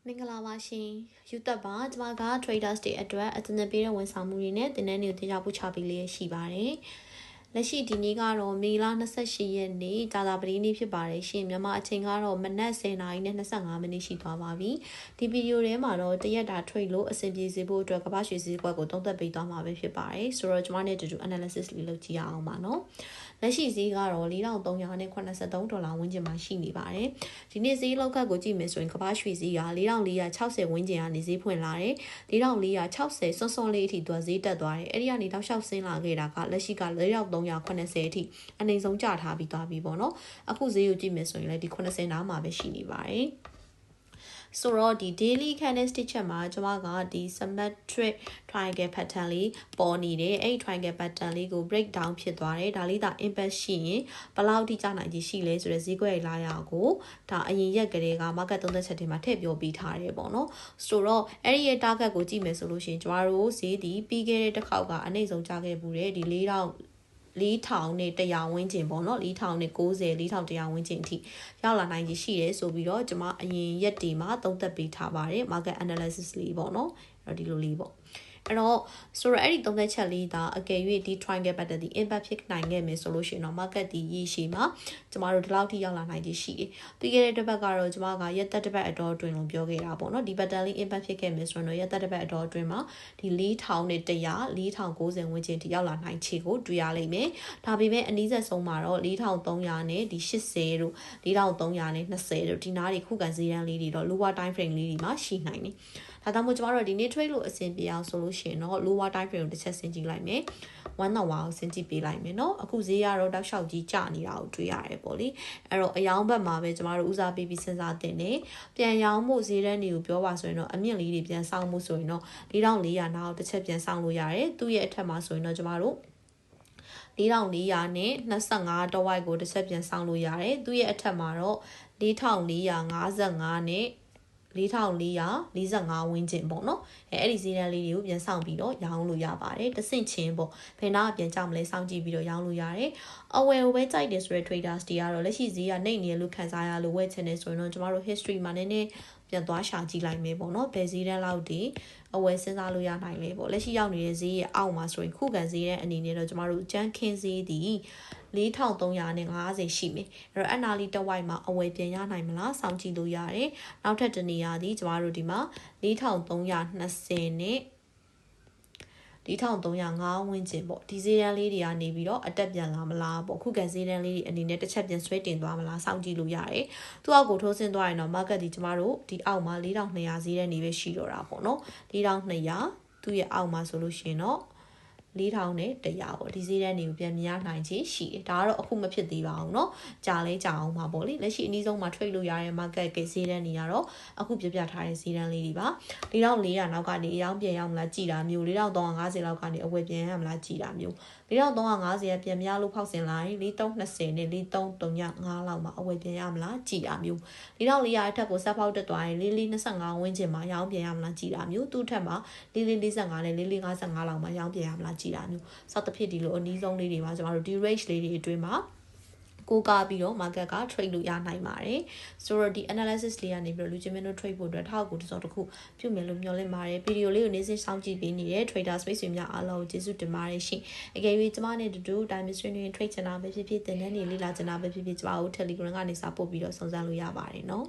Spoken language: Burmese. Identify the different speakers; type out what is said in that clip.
Speaker 1: မင်္ဂလာပါရှင်ယူသက်ပါကျွန်မက traders တွေအတွက်အတင်ပေးတဲ့ဝန်ဆောင်မှုတွေနဲ့တင်တဲ့နေ့ကိုတင်ပြပို့ချပေးလေးရှိပါတယ်လက်ရှိဒီနေ့ကတော့မေလ28ရက်နေ့ကြာသပတေးနေ့ဖြစ်ပါတယ်ရှင်မြန်မာအချိန်ကတော့မနက်10:25မိနစ်ရှိသွားပါပြီဒီဗီဒီယိုထဲမှာတော့တရက်တာ trade လို့အဆင်ပြေစေဖို့အတွက်ကမ္ဘာရွှေဈေးကွက်ကိုသုံးသပ်ပေးသွားမှာပဲဖြစ်ပါတယ်ဆိုတော့ကျွန်မနဲ့တူတူ analysis လေးလုပ်ကြည့်အောင်ပါနော်လက်ရှိဈေးကတော့$4,383ဒေါ်လာဝန်းကျင်မှာရှိနေပါတယ်ဒီနေ့ဈေးလောက်ကတ်ကိုကြည့်မယ်ဆိုရင်ကမ္ဘာရွှေဈေးက$4,460ဝန်းကျင်ကနေဈေးဖွင့်လာတယ်$4,460စွန်းစွန်းလေးအထိသူကဈေးတက်သွားတယ်အဲ့ဒီကနေတောက်လျှောက်ဆင်းလာခဲ့တာကလက်ရှိက$4,380အထိအနေဆုံးကျထားပြီးသွားပြီပေါ့နော်အခုဈေးကိုကြည့်မယ်ဆိုရင်လည်းဒီ80နားမှာပဲရှိနေပါတယ်ဆိုတော့ဒီ daily candlestick ချက်မှာကျွန်မကဒီ symmetric triangle pattern လေးပေါ်နေတယ်အဲ့ triangle pattern လေးကို break down ဖြစ်သွားတယ်ဒါလေးဒါ impact ရှိရင်ဘယ်လောက်ထိကျနိုင်ကြီးရှိလဲဆိုတဲ့ဈေးကွက်ရဲ့လာရကိုဒါအရင်ရက်ကလေးက market သုံးသက်ချက်တွေမှာထည့်ပြောပြီးထားတယ်ပေါ့နော်ဆိုတော့အဲ့ဒီရဲ့ target ကိုကြည့်မယ်ဆိုလို့ရှိရင်ကျွန်တော်တို့ဈေးဒီပြီးခဲ့တဲ့တစ်ခေါက်ကအနည်းဆုံးကျခဲ့ဘူးတယ်ဒီ4,000နဲ့100ဝန်းကျင်ပေါ့နော်4,090 4,100ဝန်းကျင်အထိရောက်လာနိုင်ကြီးရှိတယ်ဆိုပြီးတော့ကျွန်မအရင်ရက်ဒီမှာသုံးသပ်ပေးထားပါတယ် market analysis လေးပေါ့နော်အဲ့ဒီလိုလေးပေါ့အဲ့တော့ဆိုတော့အဲ့ဒီသုံးသက်ချက်လေးဒါအကယ်၍ဒီ triangle pattern ဒီ impact ဖြစ်နိုင်ခဲ့မယ်ဆိုလို့ရှိရင်တော့ market ဒီရရှိမှာကျမတို့ဒီလောက်ထိရောက်လာနိုင်ကြီးရှိတယ်ပြီးခဲ့တဲ့တစ်ပတ်ကတော့ကျမကရက်သက်တစ်ပတ်အတော်အတွင်းလို့ပြောခဲ့တာပေါ့နော်ဒီ pattern လေး impact ဖြစ်ခဲ့မယ်ဆိုတော့ရက်သက်တစ်ပတ်အတော်အတွင်းမှာဒီ4,000နဲ့100 4,090ဝန်းကျင်ထိရောက်လာနိုင်ချေကိုတွေ့ရလိမ့်မယ်ဒါပေမဲ့အနည်းဆက်ဆုံးမှာတော့4,300နဲ့ဒီ80တို့4,300နဲ့20တို့ဒီနားတွေခုခံစည်းတန်းလေးတွေတော့ lower time frame လေးတွေမှာရှိနိုင်တယ်ဒါကြောင့်မို့ကျမတို့ဒီနေ့ trade လို့အဆင်ပြေအောင်ဆိုလို့ရှိရင်တော့ lower time frame ကိုတစ်ချက်ဆင်ကြည့်လိုက်မယ်1 hour ကိုဆင်ကြည့်ပေးလိုက်မယ်เนาะအခုဈေးကတော့တောက်လျှောက်ကြီးကျနေတာကိုတွေ့ရတယ်ပေါ့လေအဲ့တော့အယောင်းဘက်မှာပဲကျမတို့ဦးစားပေးပြီးစဉ်းစားတင်နေပြန်ရောင်းမှုဈေးတန်းတွေကိုပြောပါဆိုရင်တော့အမြင့်လေးတွေပြန်ဆောင်မှုဆိုရင်တော့4,400နားကိုတစ်ချက်ပြန်ဆောင်လို့ရတယ်သူ့ရဲ့အထက်မှာဆိုရင်တော့ကျမတို့4,400နဲ့25တဝိုက်ကိုတစ်ချက်ပြန်ဆောင်လို့ရတယ်သူ့ရဲ့အထက်မှာတော့4,455နဲ့4,445ဝန်းကျင်ပေါ့နော်အဲ့ဒီဈေးတန်းလေးတွေကိုပြန်ဆောင်ပြီးတော့ရောင်းလို့ရပါတယ်တစ်ဆင့်ချင်းပေါ့ဘယ်နာပြန်ကြောက်မလဲစောင့်ကြည့်ပြီးတော့ရောင်းလို့ရတယ်အဝယ်ကိုပဲကြိုက်တယ်ဆိုတဲ့ traders တွေကတော့လက်ရှိဈေးကနှိမ့်နေလို့ခံစားရလို့ဝယ်ချင်တယ်ဆိုရင်တော့ကျမတို့ history မှာနည်းနည်းပြန်သွားရှာကြည့်လိုက်မယ်ပေါ့နော်ဘယ်ဈေးတန်းလောက်ဒီအဝယ်စဉ်းစားလို့ရနိုင်လဲပေါ့လက်ရှိရောက်နေတဲ့ဈေးရဲ့အောက်မှာဆိုရင်ခုခံဈေးတဲ့အနေနဲ့တော့ကျမတို့ကြမ်းခင်းဈေးဒီ4,350ရှိမယ်အဲ့တော့အနာလီတစ်ဝိုက်မှာအဝယ်ပြန်ရနိုင်မလားစောင့်ကြည့်လို့ရတယ်နောက်ထပ်တစ်နေရာဒီကျမတို့ဒီမှာ4,320နဲ့4,305ဝန်းကျင်ပေါ့ဒီဈေးတန်းလေးတွေကနေပြီးတော့အတက်ပြန်လာမလားပေါ့ခုခံဈေးတန်းလေးတွေအနေနဲ့တစ်ချက်ပြန်ဆွဲတင်သွားမလားစောင့်ကြည့်လို့ရတယ်သူ့အောက်ကိုထိုးဆင်းသွားရင်တော့ market ဒီကျမတို့ဒီအောက်မှာ4,200ဈေးတန်းနေပဲရှိတော့တာပေါ့နော်4,200သူ့ရဲ့အောက်မှာဆိုလို့ရှိရင်တော့4,000နဲ့100ပေါ့ဒီဈေးတန်းတွေကိုပြန်မြင်ရနိုင်ချေရှိတယ်ဒါကတော့အခုမဖြစ်သေးပါဘူးเนาะကြာလဲကြာအောင်ပါပေါ့လေလက်ရှိအနည်းဆုံးမှာ trade လို့ရတဲ့ market ကဈေးတန်းတွေကတော့အခုပြပြထားတဲ့ဈေးတန်းလေးတွေပါ4,400နောက်ကနေအယောင်းပြန်ရမလားကြည်တာမျိုး4,350လောက်ကနေအဝယ်ပြန်ရမလားကြည်တာမျိုး4,350ကပြန်မရလို့ဖောက်ဆင်လိုက်4,320နဲ့4,335လောက်မှာအဝယ်ပြန်ရမလားကြည်တာမျိုး4,400အထက်ကိုဆက်ဖောက်တက်သွားရင်4,425ဝန်းကျင်မှာရောင်းပြန်ရမလားကြည်တာမျိုးသူ့ထက်မှာ4,445နဲ့4,455လောက်မှာရောင်းပြန်ရမလားကြည်တာမျိုးစသဖြင့်ဒီလိုအနည်းဆုံးလေးတွေမှာကျွန်တော်တို့ဒီ range လေးတွေအတွင်းမှာကိုကားပြီးတော့ market က trade လို့ရနိုင်ပါတယ်ဆိုတော့ဒီ analysis လေးကနေပြီးတော့လူချင်းမင်းတို့ trade ဖို့အတွက်ထောက်ကူတစ်စောတစ်ခုပြုမယ်လို့မျှော်လင့်ပါတယ်ဗီဒီယိုလေးကိုနေ့စဉ်စောင့်ကြည့်ပေးနေတဲ့ trader space တွေများအားလုံးကိုကျေးဇူးတင်ပါတယ်ရှင်အကယ်၍ကျမနဲ့တူတူ time machine တွေ trade ချင်တာပဲဖြစ်ဖြစ်သင်တန်းတွေလေ့လာချင်တာပဲဖြစ်ဖြစ်ကျမတို့ Telegram ကနေစာပို့ပြီးတော့စုံစမ်းလို့ရပါတယ်နော်